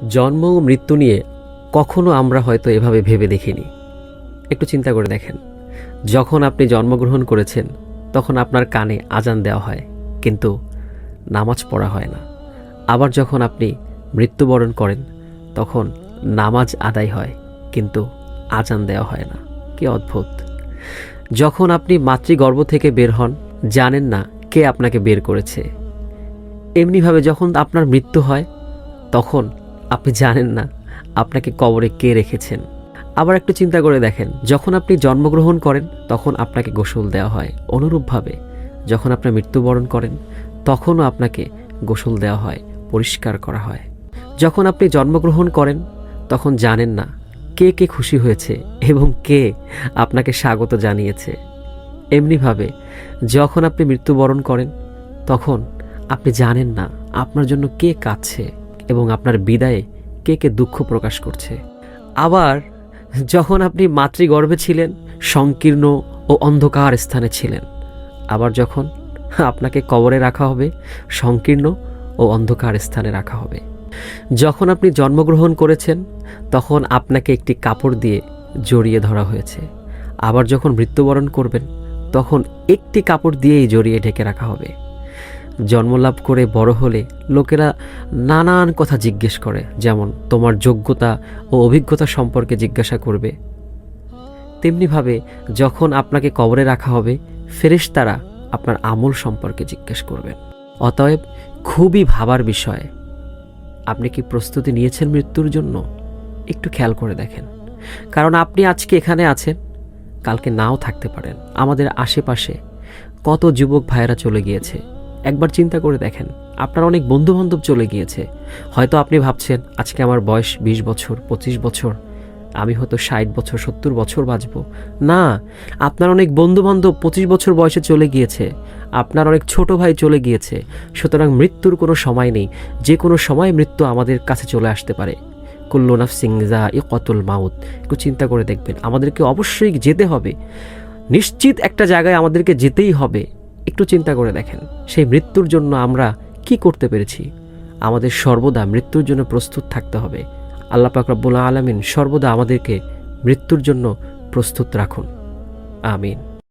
জন্ম ও মৃত্যু নিয়ে কখনো আমরা হয়তো এভাবে ভেবে দেখিনি। একটু চিন্তা করে দেখেন, যখন আপনি জন্মগ্রহণ করেছেন তখন আপনার কানে আজান দেওয়া হয়, কিন্তু নামাজ পড়া হয় না। আবার যখন আপনি মৃত্যুবরণ করেন তখন নামাজ আদায় হয়, কিন্তু আজান দেওয়া হয় না। কি অদ্ভুত! যখন আপনি মাতৃগর্ভ থেকে বের হন, জানেন না কে আপনাকে বের করেছে। এমনিভাবে যখন আপনার মৃত্যু হয় তখন আপনি জানেন না আপনাকে কবরে কে রেখেছেন। আবার একটু চিন্তা করে দেখেন, যখন আপনি জন্মগ্রহণ করেন তখন আপনাকে গোসল দেওয়া হয়, অনুরূপভাবে যখন আপনি মৃত্যুবরণ করেন তখনও আপনাকে গোসল দেওয়া হয়, পরিষ্কার করা হয়। যখন আপনি জন্মগ্রহণ করেন তখন জানেন না কে কে খুশি হয়েছে এবং কে আপনাকে স্বাগত জানিয়েছে। এমনিভাবে যখন আপনি মৃত্যুবরণ করেন তখন আপনি জানেন না আপনার জন্য কে কাঁদছে এবং আপনার বিদায়ে কে কে দুঃখ প্রকাশ করছে। আবার যখন আপনি মাতৃগর্ভে ছিলেন, সংকীর্ণ ও অন্ধকার স্থানে ছিলেন। আবার যখন আপনাকে কবরে রাখা হবে, সংকীর্ণ ও অন্ধকার স্থানে রাখা হবে। যখন আপনি জন্মগ্রহণ করেছেন তখন আপনাকে একটি কাপড় দিয়ে জড়িয়ে ধরা হয়েছে। আবার যখন মৃত্যুবরণ করবেন তখন একটি কাপড় দিয়েই জড়িয়ে ঢেকে রাখা হবে। জন্মলাভ করে বড় হলে লোকেরা নানান কথা জিজ্ঞেস করে, যেমন তোমার যোগ্যতা ও অভিজ্ঞতা সম্পর্কে জিজ্ঞাসা করবে। তেমনিভাবে যখন আপনাকে কবরে রাখা হবে, ফেরেশতারা আপনার আমল সম্পর্কে জিজ্ঞেস করবেন। অতএব খুবই ভাবার বিষয়। আপনি কি প্রস্তুতি নিয়েছেন মৃত্যুর জন্য? একটু খেয়াল করে দেখেন, কারণ আপনি আজকে এখানে আছেন, কালকে নাও থাকতে পারেন। আমাদের আশেপাশে কত যুবক ভাইয়েরা চলে গিয়েছে, একবার চিন্তা করে দেখেন। আপনার অনেক বন্ধুবান্ধব চলে গিয়েছে। হয়তো আপনি ভাবছেন আজকে আমার বয়স 20 বছর, 25 বছর, আমি হয়তো 60 বছর, 70 বছর বাঁচব। না, আপনার অনেক বন্ধুবান্ধব 25 বছর বয়সে চলে গিয়েছে, আপনার অনেক ছোট ভাই চলে গিয়েছে। সুতরাং মৃত্যুর কোনো সময় নেই, যে কোনো সময় মৃত্যু আমাদের কাছে চলে আসতে পারে। কুল্লু নাফসিন যায়িকাতুল মাউত। একটু চিন্তা করে দেখবেন, আমাদেরকে অবশ্যই যেতে হবে, নিশ্চিত একটা জায়গায় আমাদেরকে যেতেই হবে। একটু চিন্তা করে দেখেন, সেই মৃত্যুর জন্য আমরা কি করতে পেরেছি? আমাদের সর্বদা মৃত্যুর জন্য প্রস্তুত থাকতে হবে। আল্লাহ পাক রব্বুল আলামিন সর্বদা আমাদেরকে মৃত্যুর জন্য প্রস্তুত রাখুন। আমিন।